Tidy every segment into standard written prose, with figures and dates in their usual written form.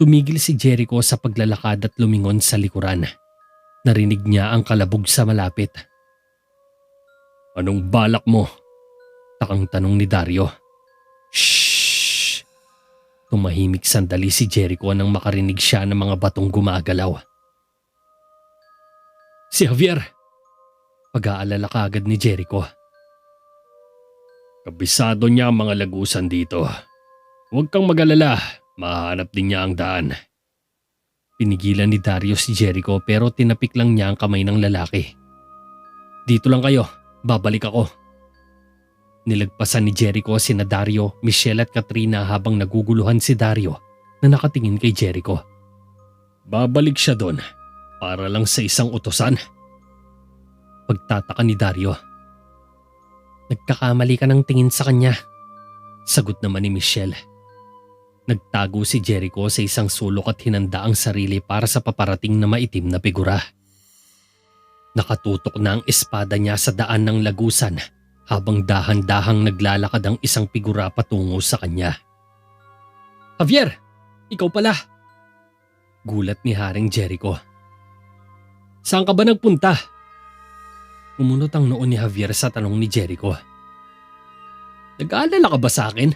Tumigil si Jericho sa paglalakad at lumingon sa likuran. Narinig niya ang kalabog sa malapit. "Anong balak mo?" Takang tanong ni Dario. "Shhh!" Tumahimik sandali si Jericho nang makarinig siya ng mga batong gumagalaw. "Si Javier!" Pag-aalala kaagad ni Jericho. "Kabisado niya ang mga lagusan dito. Huwag kang mag-alala, mahanap din niya ang daan." Pinigilan ni Dario si Jericho pero tinapik lang niya ang kamay ng lalaki. "Dito lang kayo, babalik ako." Nilagpasan ni Jericho sina Dario, Michelle at Katrina habang naguguluhan si Dario na nakatingin kay Jericho. Babalik siya doon para lang sa isang utusan? Pagtataka ni Dario. Nagkakamali ka ng tingin sa kanya, sagot naman ni Michelle. Nagtago si Jericho sa isang sulok at hinanda ang sarili para sa paparating na maitim na figura. Nakatutok na ang espada niya sa daan ng lagusan habang dahan-dahang naglalakad ang isang figura patungo sa kanya. "Javier! Ikaw pala!" Gulat ni Haring Jericho. "Saan ka ba nagpunta?" Umunot ang noon ni Javier sa tanong ni Jericho. "Nag-aalala ka ba sa akin?"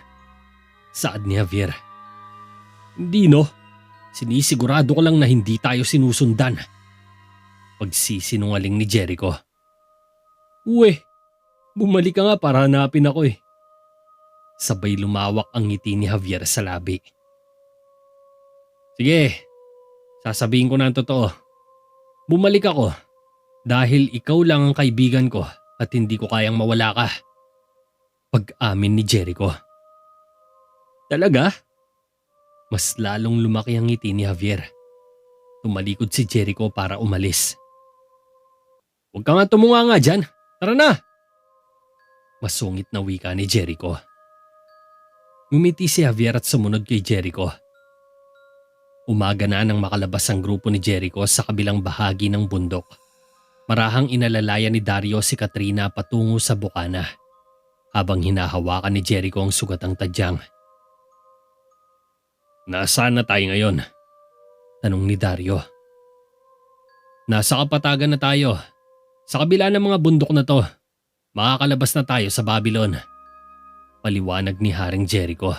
Saad ni Javier. "Hindi no, sinisigurado ko lang na hindi tayo sinusundan." Pagsisinungaling ni Jericho. "Uwe, bumalik ka nga para hanapin ako eh." Sabay lumawak ang ngiti ni Javier sa labi. "Sige, sasabihin ko na ang totoo. Bumalik ako dahil ikaw lang ang kaibigan ko at hindi ko kayang mawala ka." Pag-amin ni Jericho. "Talaga?" Mas lalong lumaki ang ngiti ni Javier. Tumalikod si Jericho para umalis. "Huwag ka nga tumunga nga dyan. Tara na!" Masungit na wika ni Jericho. Ngumiti si Javier at sumunod kay Jericho. Umaga na nang makalabas ang grupo ni Jericho sa kabilang bahagi ng bundok. Marahang inalalayan ni Dario si Katrina patungo sa bukana habang hinahawakan ni Jericho ang sugatang tadyang. "Nasaan na tayo ngayon?" Tanong ni Dario. "Nasa kapatagan na tayo. Sa kabila ng mga bundok na to, makakalabas na tayo sa Babylon." Paliwanag ni Haring Jericho.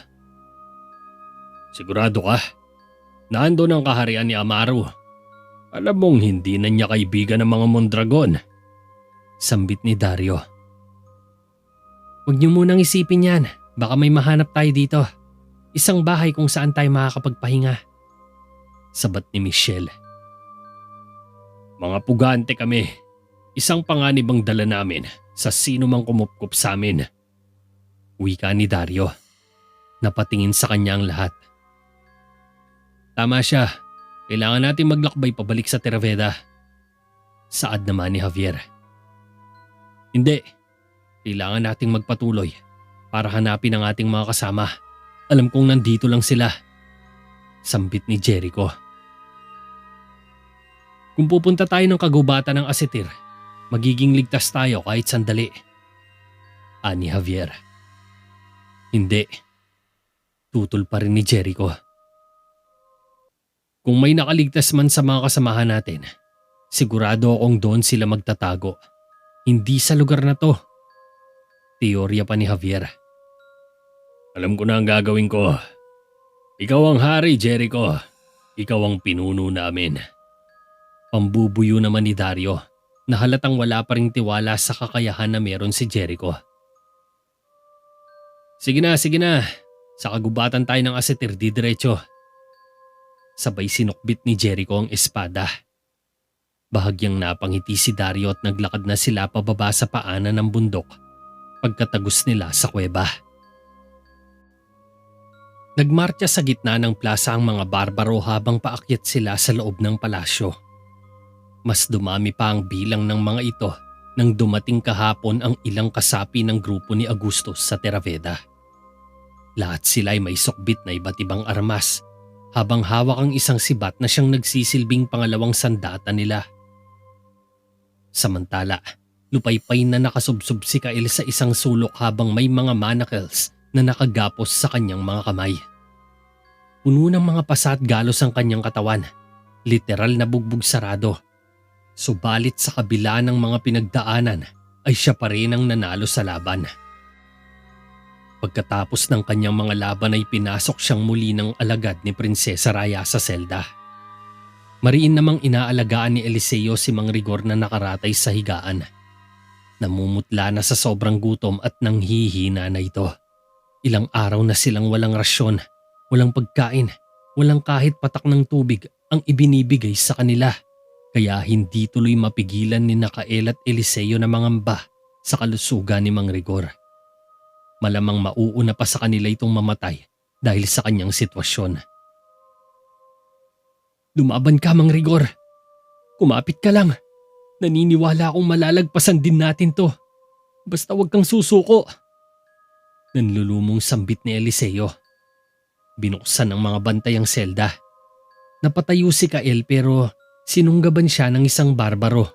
"Sigurado ka? Nandun ang kaharian ni Amaru. Alam mong hindi na niya kaibigan ng mga Mondragon." Sambit ni Dario. "Huwag niyo munang isipin yan. Baka may mahanap tayo dito. Isang bahay kung saan tayo makakapagpahinga." Sabat ni Michelle. "Mga pugante kami. Isang panganib ang dala namin sa sino mang kumupkup sa amin." Wika ni Dario. Napatingin sa kanya ang lahat. "Tama siya. Kailangan natin maglakbay pabalik sa Terraveda." Saad naman ni Javier. "Hindi. Kailangan nating magpatuloy para hanapin ang ating mga kasama. Alam kong nandito lang sila." Sambit ni Jericho. "Kung pupunta tayo ng kagubatan ng Asetir, magiging ligtas tayo kahit sandali." Ani Javier. "Hindi." Tutol pa rin ni Jericho. "Kung may nakaligtas man sa mga kasamahan natin, sigurado akong doon sila magtatago. Hindi sa lugar na to." Teorya pa ni Javier. "Alam ko na ang gagawin ko. Ikaw ang hari, Jericho. Ikaw ang pinuno namin." Pambubuyo naman ni Dario na halatang wala pa ring tiwala sa kakayahan na meron si Jericho. Sige na. Sa kagubatan tayo ng Asetir, di diretso." Sabay sinukbit ni Jericho ang espada. Bahagyang napangiti si Dario at naglakad na sila pababa sa paanan ng bundok pagkatagos nila sa kuweba. Nagmartya sa gitna ng plaza ang mga barbaro habang paakyat sila sa loob ng palasyo. Mas dumami pa ang bilang ng mga ito nang dumating kahapon ang ilang kasapi ng grupo ni Agustus sa Terraveda. Lahat sila ay may sukbit na iba't ibang armas habang hawak ang isang sibat na siyang nagsisilbing pangalawang sandata nila. Samantala, lupaypay na nakasubsob si Kael sa isang sulok habang may mga manacles na nakagapos sa kanyang mga kamay. Puno ng mga pasa at galos ang kanyang katawan. Literal na bugbog sarado. Subalit sa kabila ng mga pinagdaanan ay siya pa rin ang nanalo sa laban. Pagkatapos ng kanyang mga laban ay pinasok siyang muli ng alagad ni Prinsesa Raya sa selda. Mariin namang inaalagaan ni Eliseo si Mang Rigor na nakaratay sa higaan. Namumutla na sa sobrang gutom at nanghihina na ito. Ilang araw na silang walang rasyon, walang pagkain, walang kahit patak ng tubig ang ibinibigay sa kanila. Kaya hindi tuloy mapigilan ni Nakael at Eliseo na mangamba sa kalusugan ni Mang Rigor. Malamang mauuna pa sa kanila itong mamatay dahil sa kanyang sitwasyon. Lumaban ka, Mang Rigor. Kumapit ka lang. Naniniwala akong malalagpasan din natin to. Basta wag kang susuko. Nanlulumong sambit ni Eliseo. Binuksan ng mga bantay ang selda. Napatayo si Kael pero sinunggaban siya ng isang barbaro.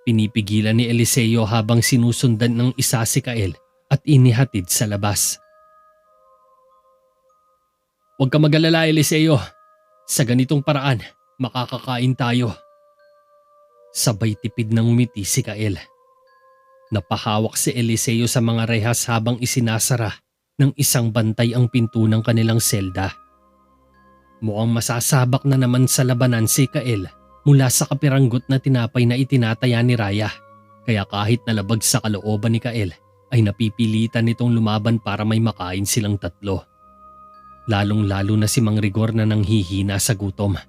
Pinipigilan ni Eliseo habang sinusundan ng isa si Kael at inihatid sa labas. Huwag ka mag-alala, Eliseo. Sa ganitong paraan, makakakain tayo. Sabay tipid ng umiti si Kael. Napahawak si Eliseo sa mga rehas habang isinasara ng isang bantay ang pinto ng kanilang selda. Mukhang masasabak na naman sa labanan si Kael mula sa kapiranggot na tinapay na itinataya ni Raya. Kaya kahit nalabag sa kalooban ni Kael ay napipilitan nitong lumaban para may makain silang tatlo. Lalong-lalo na si Mang Rigor na nanghihina sa gutom.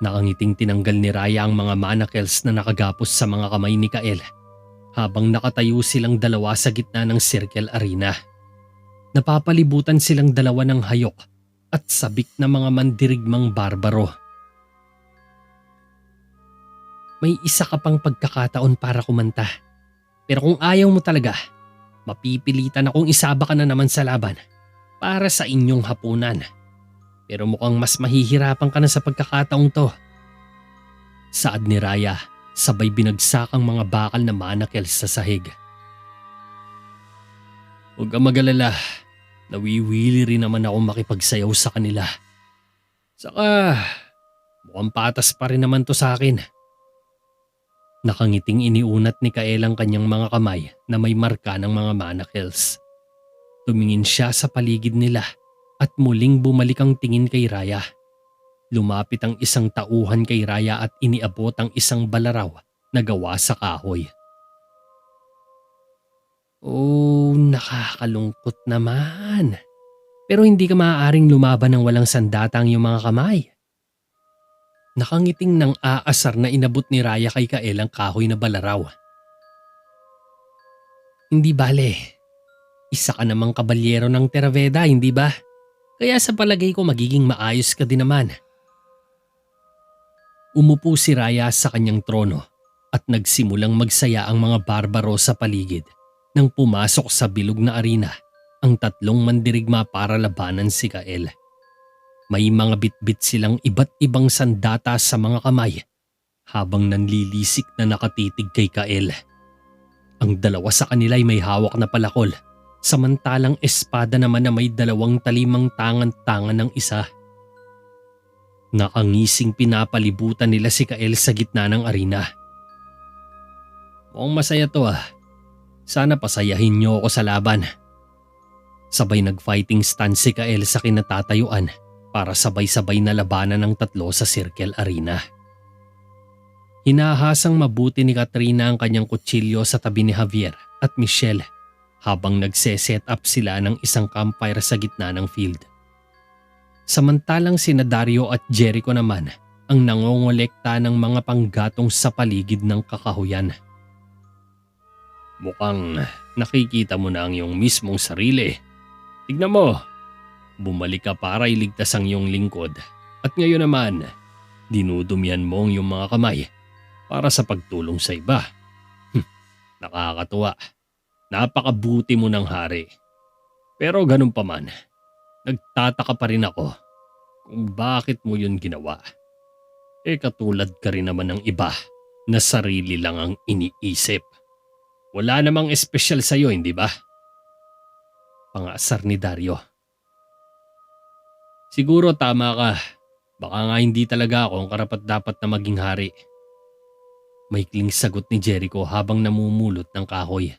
Nakangiting tinanggal ni Raya ang mga manacles na nakagapos sa mga kamay ni Kael habang nakatayo silang dalawa sa gitna ng circle arena. Napapalibutan silang dalawa ng hayok at sabik na mga mandirigmang barbaro. May isa ka pang pagkakataon para kumanta. Pero kung ayaw mo talaga, mapipilitan akong isaba ka na naman sa laban para sa inyong hapunan. Pero mukhang mas mahihirapan ka na sa pagkakataong to. Saad ni Raya, sabay binagsak ang mga bakal na manacles sa sahig. Huwag kang mag-alala, nawiwili rin naman ako makipagsayaw sa kanila. Saka, mukhang patas pa rin naman to sa akin. Nakangiting iniunat ni Kael ang kanyang mga kamay na may marka ng mga manacles. Tumingin siya sa paligid nila at muling bumalik ang tingin kay Raya. Lumapit ang isang tauhan kay Raya at iniabot ang isang balaraw na gawa sa kahoy. Oh, nakakalungkot naman. Pero hindi ka maaaring lumaban ng walang sandata ang iyong mga kamay. Nakangiting ng aasar na inabot ni Raya kay Kael ang kahoy na balaraw. Hindi bale. Isa ka namang kabalyero ng Terraveda, hindi ba? Kaya sa palagay ko magiging maayos ka din naman. Umupo si Raya sa kanyang trono at nagsimulang magsaya ang mga barbaro sa paligid nang pumasok sa bilog na arena ang tatlong mandirigma para labanan si Kael. May mga bitbit silang iba't ibang sandata sa mga kamay habang nanlilisik na nakatitig kay Kael. Ang dalawa sa kanila ay may hawak na palakol, samantalang espada naman na may dalawang talimang tangan-tangan ng isa. Nakangising pinapalibutan nila si Kael sa gitna ng arena. Mukhang masaya to ah. Sana pasayahin niyo ako sa laban. Sabay nag-fighting stance si Kael sa kinatatayuan para sabay-sabay na labanan ng tatlo sa circle arena. Hinahasang mabuti ni Katrina ang kanyang kutsilyo sa tabi ni Javier at Michelle habang nagse-set up sila ng isang campfire sa gitna ng field. Samantalang sina Dario at Jericho naman ang nangongolekta ng mga panggatong sa paligid ng kakahuyan. Mukhang nakikita mo na ang iyong mismong sarili. Tignan mo, bumalik ka para iligtas ang iyong lingkod at ngayon naman, dinudumihan mo ang iyong mga kamay para sa pagtulong sa iba. Nakakatuwa. Napakabuti mo ng hari. Pero ganun pa man, nagtataka pa rin ako kung bakit mo yun ginawa. Katulad ka rin naman ng iba na sarili lang ang iniisip. Wala namang espesyal sa'yo, hindi ba? Pangasar ni Dario. Siguro tama ka. Baka nga hindi talaga ako ang karapat-dapat na maging hari. Maikling sagot ni Jericho habang namumulot ng kahoy.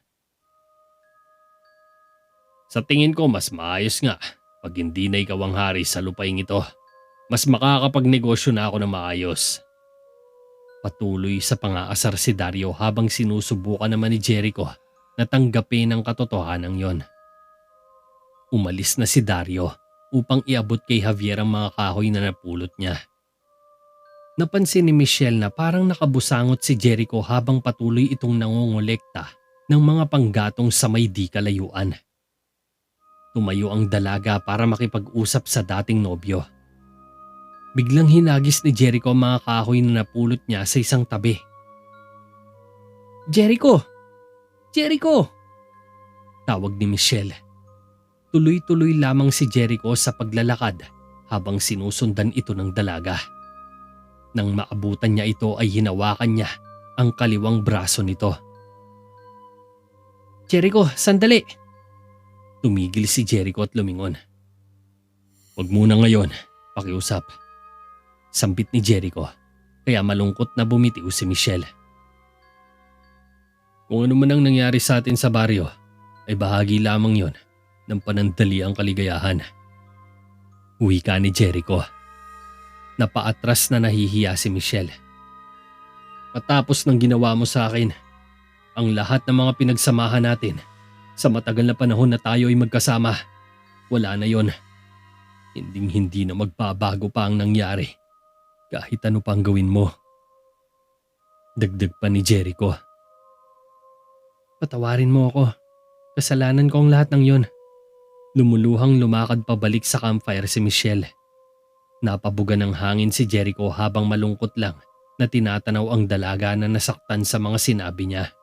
Sa tingin ko mas maayos nga pag hindi na ikaw ang hari sa lupaing ito. Mas makakapagnegosyo na ako na maayos. Patuloy sa pang-aasar si Dario habang sinusubukan naman ni Jericho na tanggapin ang katotohanan yon. Umalis na si Dario upang iabot kay Javier ang mga kahoy na napulot niya. Napansin ni Michelle na parang nakabusangot si Jericho habang patuloy itong nangongolekta ng mga panggatong sa may di kalayuan. Tumayo ang dalaga para makipag-usap sa dating nobyo. Biglang hinagis ni Jericho ang mga kahoy na napulot niya sa isang tabi. Jericho! Jericho! Tawag ni Michelle. Tuloy-tuloy lamang si Jericho sa paglalakad habang sinusundan ito ng dalaga. Nang maabutan niya ito ay hinawakan niya ang kaliwang braso nito. Jericho, sandali! Tumigil si Jericho at lumingon. Huwag muna ngayon, pakiusap. Sambit ni Jericho, kaya malungkot na bumitiw si Michelle. Kung ano man ang nangyari sa atin sa baryo, ay bahagi lamang yon ng panandali ang kaligayahan. Wika ni Jericho. Napaatras na nahihiya si Michelle. Matapos ng ginawa mo sa akin, ang lahat ng mga pinagsamahan natin sa matagal na panahon na tayo ay magkasama, wala na yon. Hinding-hindi na magbabago pa ang nangyari kahit ano pang gawin mo. Dagdag pa ni Jericho. Patawarin mo ako. Kasalanan ko ang lahat ng yon. Lumuluhang lumakad pabalik sa campfire si Michelle. Napabuga ng hangin si Jericho habang malungkot lang na tinatanaw ang dalaga na nasaktan sa mga sinabi niya.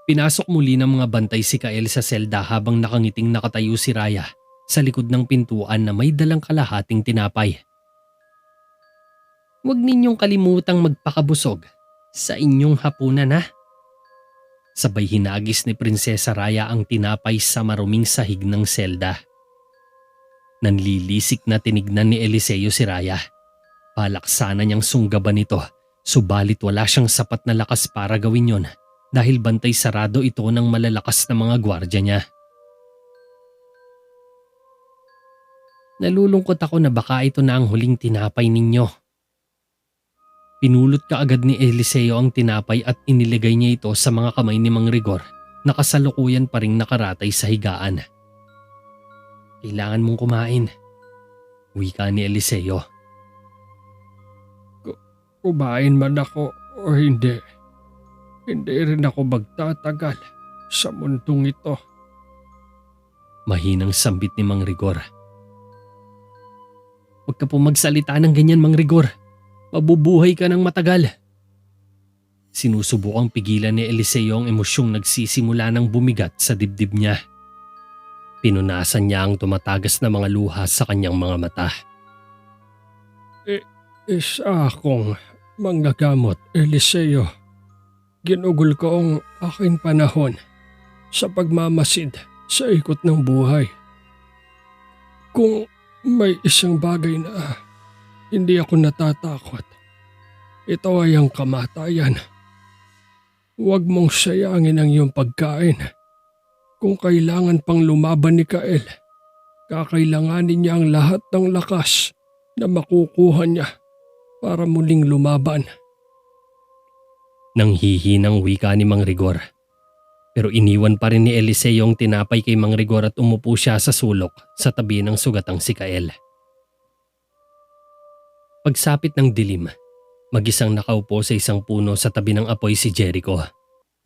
Pinasok muli ng mga bantay si Kael sa selda habang nakangiting nakatayo si Raya sa likod ng pintuan na may dalang kalahating tinapay. Huwag ninyong kalimutang magpakabusog sa inyong hapunan ha. Sabay hinagis ni Prinsesa Raya ang tinapay sa maruming sahig ng selda. Nanlilisik na tinignan ni Eliseo si Raya. Balak sana niyang sunggaban ito, subalit wala siyang sapat na lakas para gawin yon dahil bantay sarado ito ng malalakas na mga gwardya niya. Nalulungkot ako na baka ito na ang huling tinapay ninyo. Pinulot kaagad ni Eliseo ang tinapay at iniligay niya ito sa mga kamay ni Mang Rigor na kasalukuyan pa ring nakaratay sa higaan. Kailangan mong kumain, wika ni Eliseo. Kumain man ako o hindi, hindi rin ako magtatagal sa mundong ito. Mahinang sambit ni Mang Rigor. Huwag ka po magsalita ng ganyan, Mang Rigor. Mabubuhay ka ng matagal. Sinusubukang pigilan ni Eliseo ang emosyong nagsisimula ng bumigat sa dibdib niya. Pinunasan niya ang tumatagas na mga luha sa kanyang mga mata. Isa akong manggagamot, Eliseo. Ginugol ko ang aking panahon sa pagmamasid sa ikot ng buhay. Kung may isang bagay na hindi ako natatakot, ito ay ang kamatayan. Huwag mong sayangin ang iyong pagkain. Kung kailangan pang lumaban ni Kael, kakailanganin niya ang lahat ng lakas na makukuha niya para muling lumaban. Nanghihinang wika ni Mang Rigor. Pero iniwan pa rin ni Eliseo ang tinapay kay Mang Rigor at umupo siya sa sulok sa tabi ng sugatang si Kael. Pagsapit ng dilim, mag-isang nakaupo sa isang puno sa tabi ng apoy si Jericho.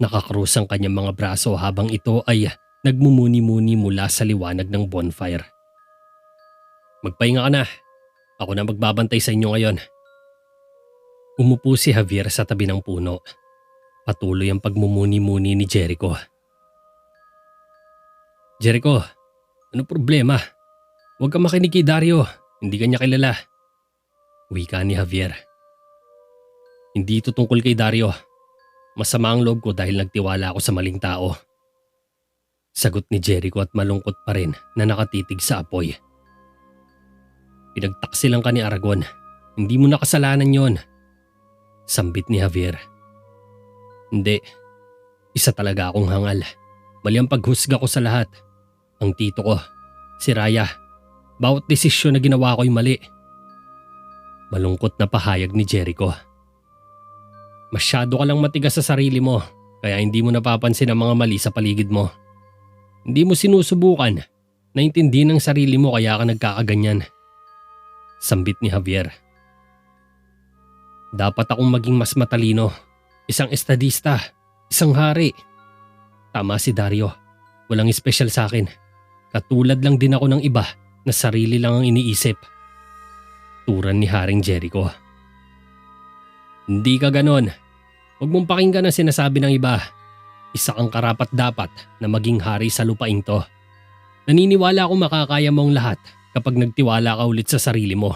Nakakrus ang kanyang mga braso habang ito ay nagmumuni-muni mula sa liwanag ng bonfire. Magpahinga ka na. Ako na magbabantay sa inyo ngayon. Umupo si Javier sa tabi ng puno. Patuloy ang pagmumuni-muni ni Jericho. Jericho, ano problema? Huwag kang makinig kay Dario. Hindi kanya kilala. Wika ni Javier. Hindi ito tungkol kay Dario. Masama ang loob ko dahil nagtiwala ako sa maling tao. Sagot ni Jericho at malungkot pa rin na nakatitig sa apoy Pinagtaksilan ka ni Aragon. Hindi mo na kasalanan yon. Sambit ni Javier. Hindi. Isa talaga akong hangal. Mali ang paghusga ko sa lahat. Ang tito ko, si Raya. Bawat desisyon na ginawa ko'y mali. Malungkot na pahayag ni Jericho. Masyado ka lang matigas sa sarili mo, kaya hindi mo napapansin ang mga mali sa paligid mo. Hindi mo sinusubukan. Naintindihan ang sarili mo kaya ka nagkakaganyan. Sambit ni Javier. Dapat akong maging mas matalino. Isang estadista. Isang hari. Tama si Dario. Walang espesyal sa akin. Katulad lang din ako ng iba na sarili lang ang iniisip. Turan ni Haring Jericho. Hindi ka ganon. Huwag mong pakinggan ang sinasabi ng iba. Isa kang karapat-dapat na maging hari sa lupaing to. Naniniwala akong makakaya mo ang lahat kapag nagtiwala ka ulit sa sarili mo.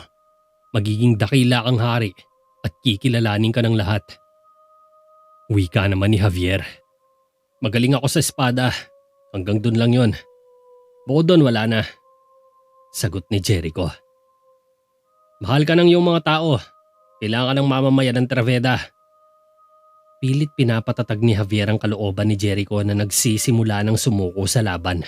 Magiging dakila kang hari at kikilalanin ka ng lahat. Wika naman ni Javier. Magaling ako sa espada. Hanggang dun lang yon. Bukod doon wala na. Sagot ni Jericho. Mahal ka ng iyong mga tao. Kailangan ka ng mamamayan ng Traveda. Pilit pinapatatag ni Javier ang kalooban ni Jericho na nagsisimula ng sumuko sa laban.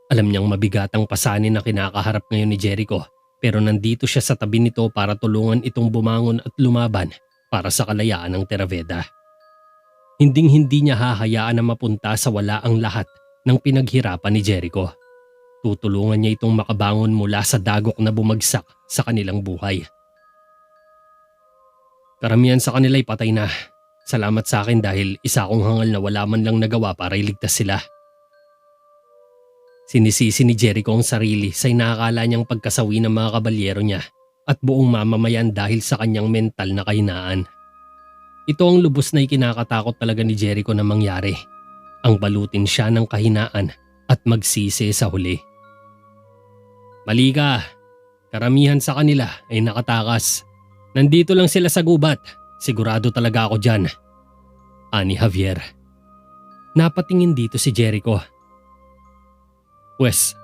Alam niyang mabigat ang pasanin na kinakaharap ngayon ni Jericho, pero nandito siya sa tabi nito para tulungan itong bumangon at lumaban para sa kalayaan ng Traveda. Hinding-hindi niya hahayaan na mapunta sa wala ang lahat ng pinaghirapan ni Jericho. Tutulungan niya itong makabangon mula sa dagok na bumagsak sa kanilang buhay. Karamihan sa kanila'y patay na. Salamat sa akin dahil isa akong hangal na wala man lang nagawa para iligtas sila. Sinisisi ni Jericho ang sarili sa inaakala niyang pagkasawi ng mga kabalyero niya at buong mamamayan dahil sa kanyang mental na kahinaan. Ito ang lubos na ikinakatakot talaga ni Jericho na mangyari. Ang balutin siya ng kahinaan at magsisi sa huli. Mali ka. Karamihan sa kanila ay nakatakas. Nandito lang sila sa gubat. Sigurado talaga ako dyan. Ani Javier. Napatingin dito si Jericho. Pwes,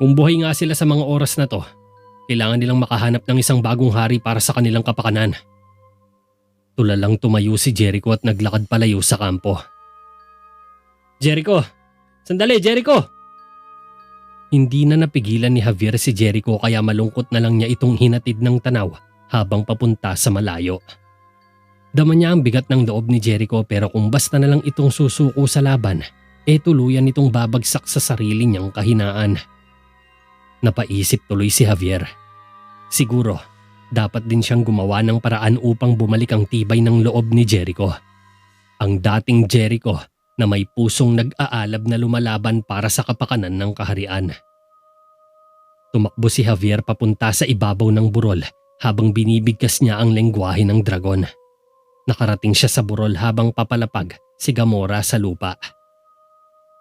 kung buhay nga sila sa mga oras na to, kailangan nilang makahanap ng isang bagong hari para sa kanilang kapakanan. Tulalang tumayo si Jericho at naglakad palayo sa kampo. Jericho! Sandali, Jericho! Hindi na napigilan ni Javier si Jericho kaya malungkot na lang niya itong hinatid ng tanaw habang papunta sa malayo. Dama niya ang bigat ng loob ni Jericho pero kung basta na lang itong susuko sa laban, tuluyan itong babagsak sa sarili niyang kahinaan. Napaisip tuloy si Javier. Siguro, dapat din siyang gumawa ng paraan upang bumalik ang tibay ng loob ni Jericho. Ang dating Jericho na may pusong nag-aalab na lumalaban para sa kapakanan ng kaharian. Tumakbo si Javier papunta sa ibabaw ng burol habang binibigkas niya ang lengguwahe ng dragon. Nakarating siya sa burol habang papalapag si Gamora sa lupa.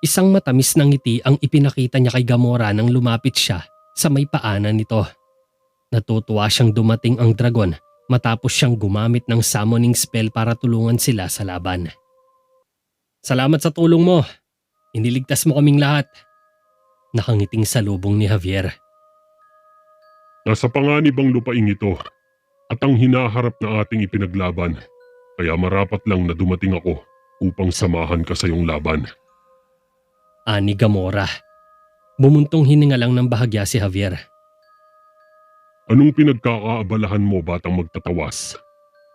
Isang matamis na ngiti ang ipinakita niya kay Gamora nang lumapit siya sa may paanan nito. Natutuwa siyang dumating ang dragon matapos siyang gumamit ng summoning spell para tulungan sila sa laban. Salamat sa tulong mo. Iniligtas mo kaming lahat. Nakangiting salubong ni Javier. Nasa panganib ang lupaing ito at ang hinaharap na ating ipinaglaban. Kaya marapat lang na dumating ako upang samahan ka sa iyong laban. Ani Gamora. Bumuntong hininga lang ng bahagya si Javier. Anong pinagkakaabalahan mo, batang magtatawas?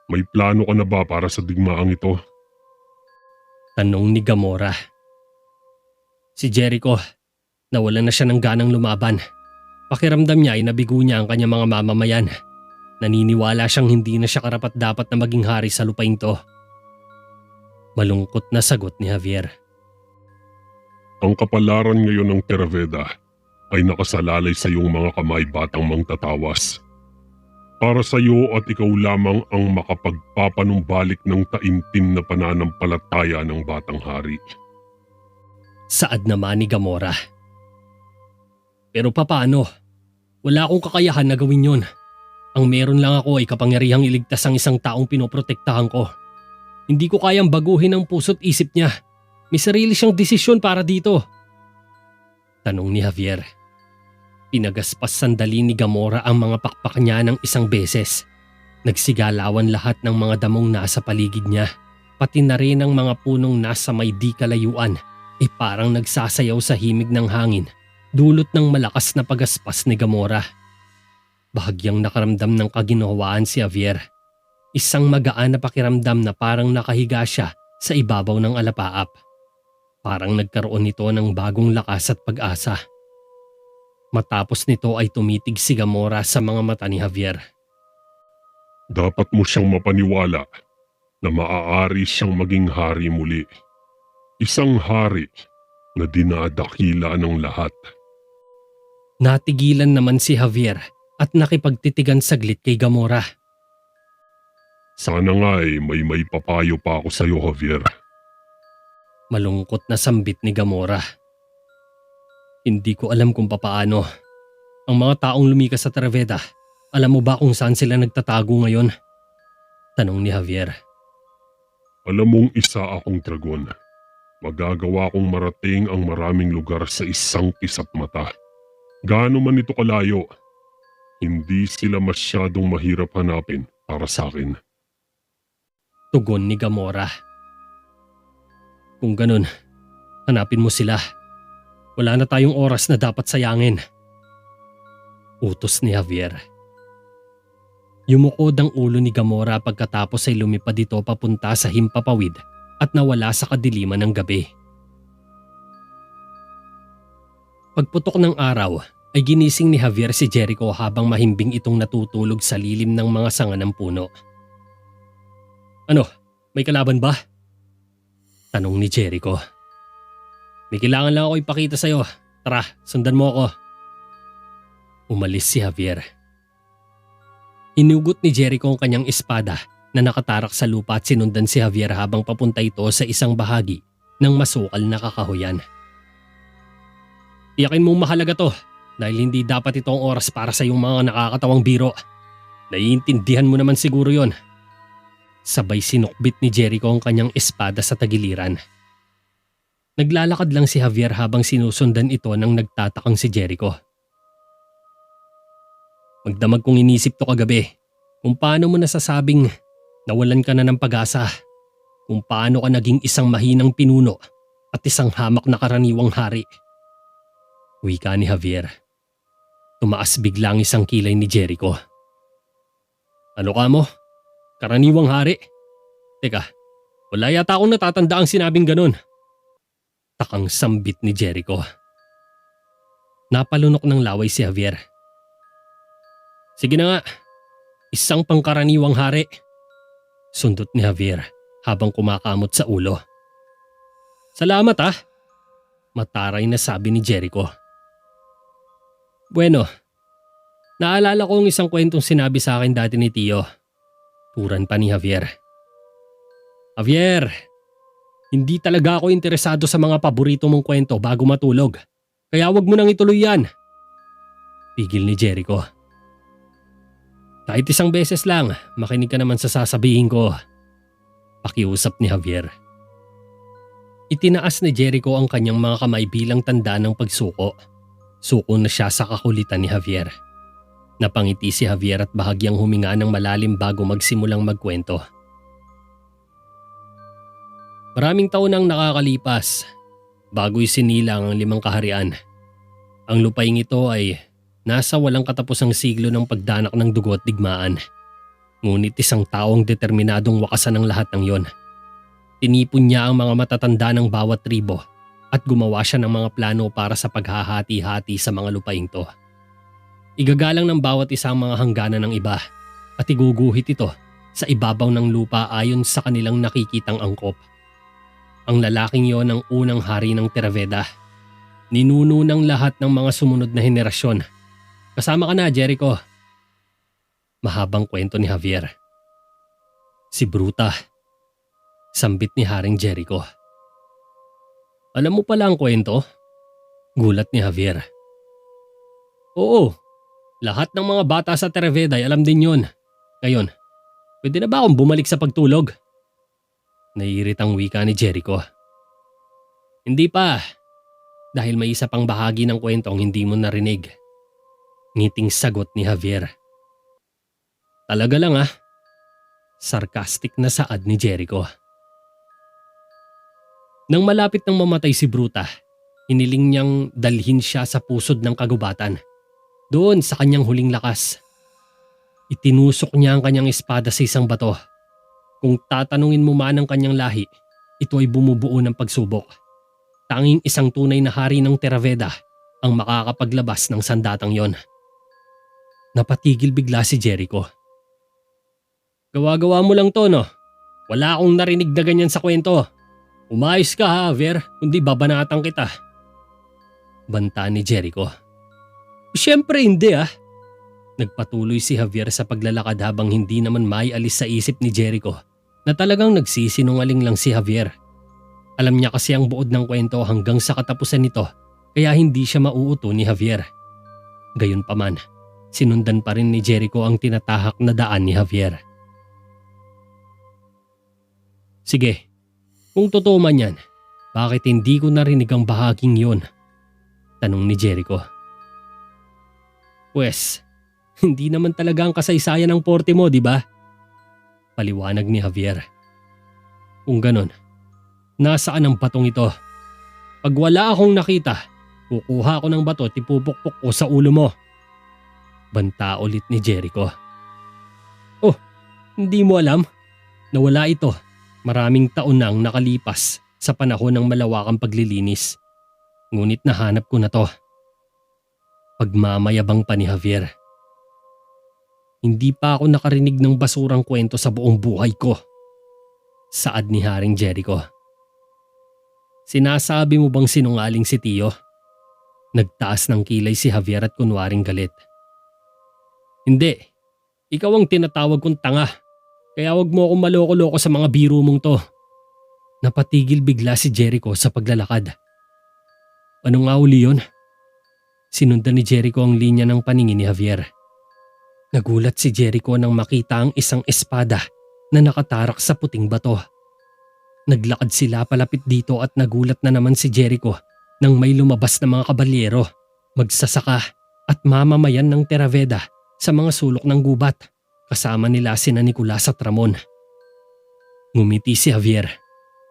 May plano ka na ba para sa digmaang ito? Tanong ni Gamora. Si Jericho, nawalan na siya ng ganang lumaban. Pakiramdam niya ay nabigo niya ang kanyang mga mamamayan. Naniniwala siyang hindi na siya karapat-dapat na maging hari sa lupaing to. Malungkot na sagot ni Javier. Ang kapalaran ngayon ng Traveda ay nakasalalay sa iyong mga kamay, batang mangtatawas. Para sa iyo at ikaw lamang ang makapagpapanumbalik ng taimtim na pananampalataya ng batang hari. Saad naman ni Gamora. Pero papaano? Wala akong kakayahan na gawin yon. Ang meron lang ako ay kapangyarihang iligtas ang isang taong pinoprotektahan ko. Hindi ko kayang baguhin ang puso't isip niya. May sarili siyang desisyon para dito. Tanong ni Javier. Pinagaspas sandali ni Gamora ang mga pakpak niya ng isang beses. Nagsigalawan lahat ng mga damong nasa paligid niya. Pati na rin ang mga punong nasa may di kalayuan ay parang nagsasayaw sa himig ng hangin dulot ng malakas na pagaspas ni Gamora. Bahagyang nakaramdam ng kaginhawaan si Javier. Isang magaan na pakiramdam na parang nakahiga siya sa ibabaw ng alapaap. Parang nagkaroon nito ng bagong lakas at pag-asa. Matapos nito ay tumitig si Gamora sa mga mata ni Javier. Dapat mo siyang mapaniwala na maaari siyang maging hari muli. Isang hari na dinadakila ng lahat. Natigilan naman si Javier at nakipagtitigan saglit kay Gamora. Sana nga may papayo pa ako sa iyo, Javier. Malungkot na sambit ni Gamora. Hindi ko alam kung papaano. Ang mga taong lumikas sa Terveda, alam mo ba kung saan sila nagtatago ngayon? Tanong ni Javier. Alam mong isa akong dragon. Magagawa kong marating ang maraming lugar sa isang kisap mata. Gaano man ito kalayo, hindi sila masyadong mahirap hanapin para sa akin. Tugon ni Gamora. Kung ganun, hanapin mo sila. Wala na tayong oras na dapat sayangin. Utos ni Javier. Yumukod ang ulo ni Gamora pagkatapos ay lumipad ito papunta sa himpapawid at nawala sa kadiliman ng gabi. Pagputok ng araw ay ginising ni Javier si Jericho habang mahimbing itong natutulog sa lilim ng mga sanga ng puno. Ano, may kalaban ba? Tanong ni Jericho. May kailangan lang ako ipakita sa'yo. Tara, sundan mo ako. Umalis si Javier. Inugot ni Jericho ang kanyang espada na nakatarak sa lupa at sinundan si Javier habang papunta ito sa isang bahagi ng masukal na kakahuyan. Tiyakin mong mahalaga to dahil hindi dapat ito ang oras para sa iyong mga nakakatawang biro. Naiintindihan mo naman siguro yon. Sabay sinukbit ni Jericho ang kanyang espada sa tagiliran. Naglalakad lang si Javier habang sinusundan ito ng nagtatakang si Jericho. Magdamag kong inisip to kagabi kung paano mo nasasabing nawalan ka na ng pag-asa, kung paano ka naging isang mahinang pinuno at isang hamak na karaniwang hari. Wika ni Javier. Tumaas biglang isang kilay ni Jericho. Ano ka mo? Karaniwang hari? Teka, wala yata akong natatanda ang sinabing ganun. Takang sambit ni Jericho. Napalunok ng laway si Javier. Sige na nga, isang pangkaraniwang hari. Sundot ni Javier habang kumakamot sa ulo. Salamat ah, mataray na sabi ni Jericho. Bueno, naalala ko ang isang kwentong sinabi sa akin dati ni Tio. Turan pa ni Javier. Javier, hindi talaga ako interesado sa mga paborito mong kwento bago matulog. Kaya wag mo nang ituloy yan. Pigil ni Jericho. Kahit isang beses lang, makinig ka naman sa sasabihin ko. Pakiusap ni Javier. Itinaas ni Jericho ang kanyang mga kamay bilang tanda ng pagsuko. Suko na siya sa kakulitan ni Javier. Napangiti si Javier at bahagyang huminga ng malalim bago magsimulang magkwento. Maraming taon nang nakakalipas bago'y sinilang ang 5 kaharian. Ang lupaing ito ay nasa walang katapusang siglo ng pagdanak ng dugo at digmaan. Ngunit isang taong determinadong wakasan ang lahat ng yon. Tinipon niya ang mga matatanda ng bawat tribo at gumawa siya ng mga plano para sa paghahati-hati sa mga lupaing to. Igagalang ng bawat isang mga hangganan ng iba at iguguhit ito sa ibabaw ng lupa ayon sa kanilang nakikitang angkop. Ang lalaking yon ang unang hari ng Terveda. Ninuno ng lahat ng mga sumunod na henerasyon. Kasama ka na, Jericho. Mahabang kwento ni Javier. Si Bruta. Sambit ni Haring Jericho. Alam mo pala ang kwento? Gulat ni Javier. Oo, lahat ng mga bata sa Terveda ay alam din yon. Ngayon, pwede na ba akong bumalik sa pagtulog? Naiiritang wika ni Jericho. Hindi pa, dahil may isa pang bahagi ng kwentong hindi mo narinig. Ngiting sagot ni Javier. Talaga lang ah. Sarcastic na saad ni Jericho. Nang malapit nang mamatay si Bruta, hiniling niyang dalhin siya sa pusod ng kagubatan. Doon sa kanyang huling lakas. Itinusok niya ang kanyang espada sa isang bato. Kung tatanungin mo man ang kanyang lahi, ito ay bumubuo ng pagsubok. Tanging isang tunay na hari ng Terraveda ang makakapaglabas ng sandatang yon. Napatigil bigla si Jericho. Gawa-gawa mo lang to, no? Wala akong narinig na ganyan sa kwento. Umayos ka ha, Javier, kundi babanatan kita. Banta ni Jericho. Siyempre hindi ah. Nagpatuloy si Javier sa paglalakad habang hindi naman maialis sa isip ni Jericho na talagang nagsisinungaling lang si Javier. Alam niya kasi ang buod ng kwento hanggang sa katapusan nito kaya hindi siya mauuto ni Javier. Gayunpaman, sinundan pa rin ni Jericho ang tinatahak na daan ni Javier. Sige, kung totoo man yan, bakit hindi ko narinig ang bahaging yon? Tanong ni Jericho. Pwes, hindi naman talaga ang kasaysayan ng porte mo, di ba? Paliwanag ni Javier. Kung ganon, nasaan ang batong ito? Pag wala akong nakita, kukuha ko ng bato at ipupukpok ko sa ulo mo. Banta ulit ni Jericho. Oh, hindi mo alam? Nawala ito. Maraming taon na ang nakalipas sa panahon ng malawakang paglilinis. Ngunit nahanap ko na to. Pagmamayabang pa ni Javier. Hindi pa ako nakarinig ng basurang kwento sa buong buhay ko. Saad ni Haring Jericho. Sinasabi mo bang sinungaling si Tio? Nagtaas ng kilay si Javier at kunwaring galit. Hindi. Ikaw ang tinatawag kong tanga. Kaya wag mo akong maloko-loko sa mga biro mong to. Napatigil bigla si Jericho sa paglalakad. Ano nga uli yun? Sinundan ni Jericho ang linya ng paningin ni Javier. Nagulat si Jericho nang makita ang isang espada na nakatarak sa puting bato. Naglakad sila palapit dito at nagulat na naman si Jericho nang may lumabas na mga kabalyero, magsasaka at mamamayan ng Terraveda sa mga sulok ng gubat. Kasama nila sina Nicolas at Ramon. Ngumiti si Javier.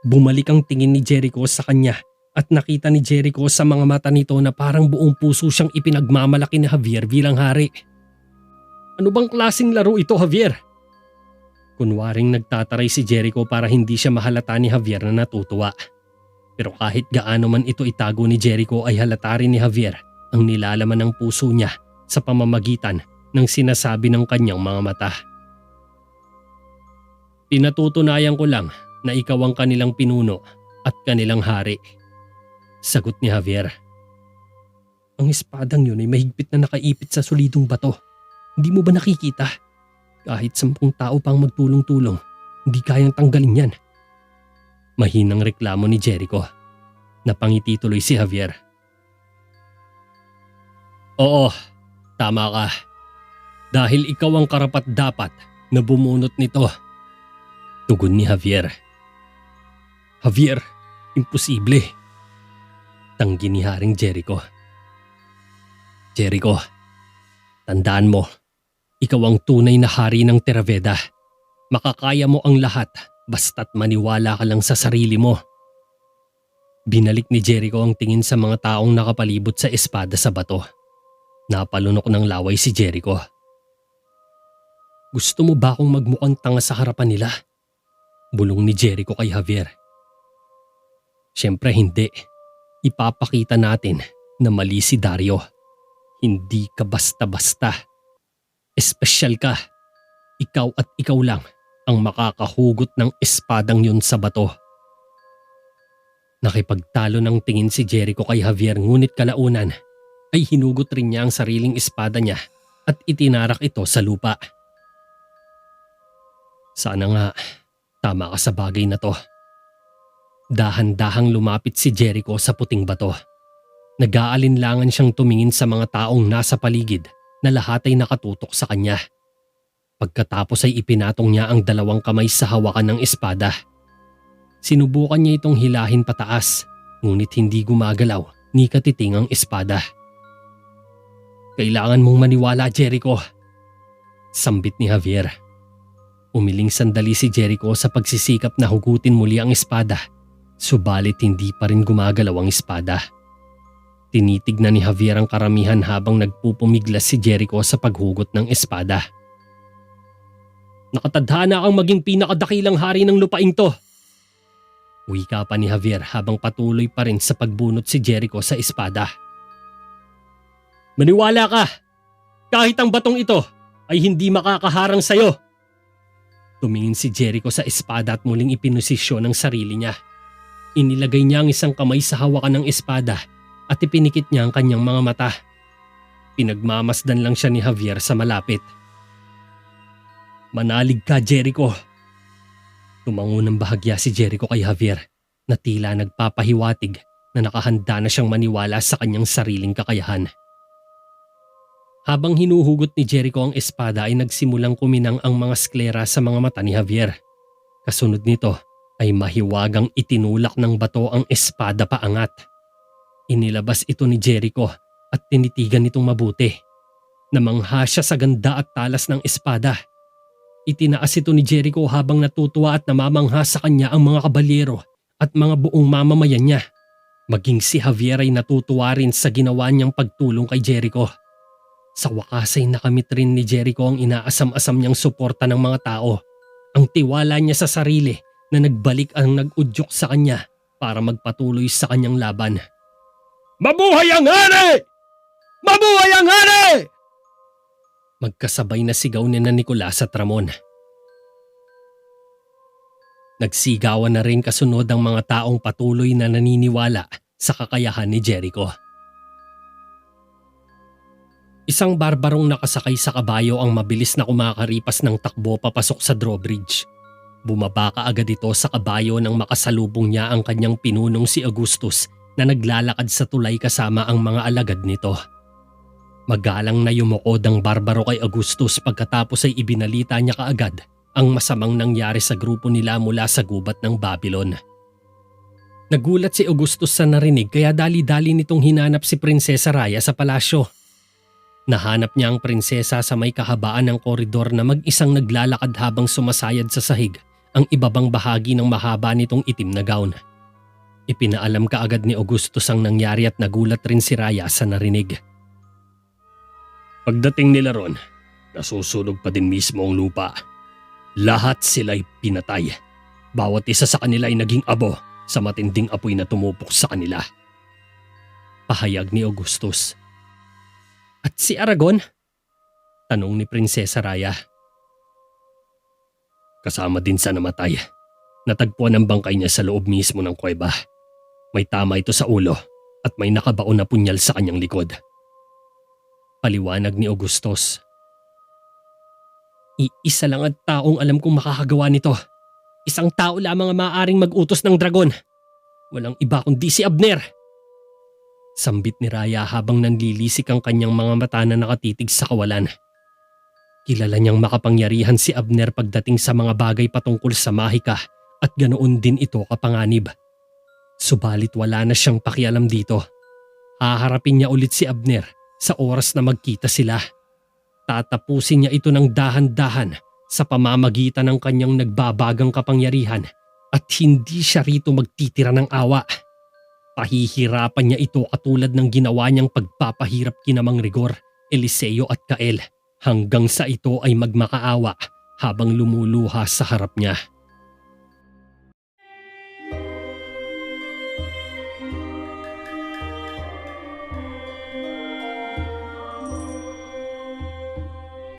Bumalik ang tingin ni Jericho sa kanya at nakita ni Jericho sa mga mata nito na parang buong puso siyang ipinagmamalaki ni Javier bilang hari. Ano bang klaseng laro ito, Javier? Kunwaring nagtataray si Jericho para hindi siya mahalata ni Javier na natutuwa. Pero kahit gaano man ito itago ni Jericho ay halata rin ni Javier ang nilalaman ng puso niya sa pamamagitan ng sinasabi ng kanyang mga mata. Pinatutunayan ko lang na ikaw ang kanilang pinuno at kanilang hari. Sagot ni Javier. Ang espadang yun ay mahigpit na nakaipit sa solidong bato. Hindi mo ba nakikita? Kahit 10 tao pang magtulong-tulong, hindi kayang tanggalin yan. Mahinang reklamo ni Jericho. Napangiti tuloy si Javier. Oo, tama ka. Dahil ikaw ang karapat-dapat na bumunot nito. Tugon ni Javier. Javier, imposible. Tanggi ni Haring Jericho. Jericho, tandaan mo, ikaw ang tunay na hari ng Terraveda. Makakaya mo ang lahat basta't maniwala ka lang sa sarili mo. Binalik ni Jericho ang tingin sa mga taong nakapalibot sa espada sa bato. Napalunok ng laway si Jericho. Gusto mo ba akong magmukhang tanga sa harapan nila? Bulong ni Jericho kay Javier. Siyempre hindi. Ipapakita natin na mali si Dario. Hindi ka basta-basta. Espesyal ka. Ikaw at ikaw lang ang makakahugot ng espadang yun sa bato. Nakipagtalo ng tingin si Jericho kay Javier ngunit kalaunan ay hinugot rin niya ang sariling espada niya at itinarak ito sa lupa. Sana nga, tama ka sa bagay na to. Dahan-dahang lumapit si Jericho sa puting bato. Nag-aalinlangan siyang tumingin sa mga taong nasa paligid na lahat ay nakatutok sa kanya. Pagkatapos ay ipinatong niya ang 2 kamay sa hawakan ng espada. Sinubukan niya itong hilahin pataas, ngunit hindi gumagalaw ni katiting ang espada. Kailangan mong maniwala, Jericho. Sambit ni Javier. Umiling sandali si Jericho sa pagsisikap na hugutin muli ang espada, subalit hindi pa rin gumagalaw ang espada. Tinitignan ni Javier ang karamihan habang nagpupumiglas si Jericho sa paghugot ng espada. Nakatadhana kang maging pinakadakilang hari ng lupaing to. Wika pa ni Javier habang patuloy pa rin sa pagbunot si Jericho sa espada. Maniwala ka! Kahit ang batong ito ay hindi makakaharang sa'yo. Tumingin si Jericho sa espada at muling ipinosisyon ang sarili niya. Inilagay niya ang isang kamay sa hawakan ng espada at ipinikit niya ang kanyang mga mata. Pinagmamasdan lang siya ni Javier sa malapit. Manalig ka, Jericho. Tumango ng bahagya si Jericho kay Javier na tila nagpapahiwatig na nakahanda na siyang maniwala sa kanyang sariling kakayahan. Habang hinuhugot ni Jericho ang espada ay nagsimulang kuminang ang mga sklera sa mga mata ni Javier. Kasunod nito ay mahiwagang itinulak ng bato ang espada paangat. Inilabas ito ni Jericho at tinitigan nitong mabuti. Namangha siya sa ganda at talas ng espada. Itinaas ito ni Jericho habang natutuwa at namamangha sa kanya ang mga kabalyero at mga buong mamamayan niya. Maging si Javier ay natutuwa rin sa ginawa niyang pagtulong kay Jericho. Sa wakas ay nakamit rin ni Jericho ang inaasam-asam niyang suporta ng mga tao. Ang tiwala niya sa sarili na nagbalik ang nag-udyok sa kanya para magpatuloy sa kanyang laban. Mabuhay ang hari! Mabuhay ang hari! Magkasabay na sigaw ni Nicolas at Ramon. Nagsigawan na rin kasunod ang mga taong patuloy na naniniwala sa kakayahan ni Jericho. Isang barbarong nakasakay sa kabayo ang mabilis na kumakaripas ng takbo papasok sa drawbridge. Bumaba kaagad ito sa kabayo nang makasalubong niya ang kanyang pinunong si Augustus na naglalakad sa tulay kasama ang mga alagad nito. Magalang na yumukod ang barbaro kay Augustus pagkatapos ay ibinalita niya kaagad ang masamang nangyari sa grupo nila mula sa gubat ng Babylon. Nagulat si Augustus sa narinig kaya dali-dali nitong hinanap si Prinsesa Raya sa palasyo. Nahanap niya ang prinsesa sa may kahabaan ng koridor na mag-isang naglalakad habang sumasayad sa sahig ang ibabang bahagi ng mahaba nitong itim na gown. Ipinaalam kaagad ni Augustus ang nangyari at nagulat rin si Raya sa narinig. Pagdating nila ron, nasusunog pa din mismo ang lupa. Lahat sila'y pinatay. Bawat isa sa kanila ay naging abo sa matinding apoy na tumupok sa kanila. Pahayag ni Augustus. At si Aragon? Tanong ni Prinsesa Raya. Kasama din sa namatay. Natagpuan ang bangkay niya sa loob mismo ng kuweba. May tama ito sa ulo at may nakabaon na punyal sa kanyang likod. Paliwanag ni Augustus. Iisa lang ang taong alam kong makakagawa nito. Isang tao lamang ang maaaring mag-utos ng dragon. Walang iba kundi si Abner. Sambit ni Raya habang nanlilisik ang kanyang mga mata na nakatitig sa kawalan. Kilala niyang makapangyarihan si Abner pagdating sa mga bagay patungkol sa mahika at ganoon din ito kapanganib. Subalit wala na siyang pakialam dito. Haharapin niya ulit si Abner sa oras na magkita sila. Tatapusin niya ito ng dahan-dahan sa pamamagitan ng kanyang nagbabagang kapangyarihan at hindi siya rito magtitira ng awa. Pahihirapan niya ito katulad ng ginawa niyang pagpapahirap kina Mang Rigor, Eliseo at Kael hanggang sa ito ay magmakaawa habang lumuluha sa harap niya.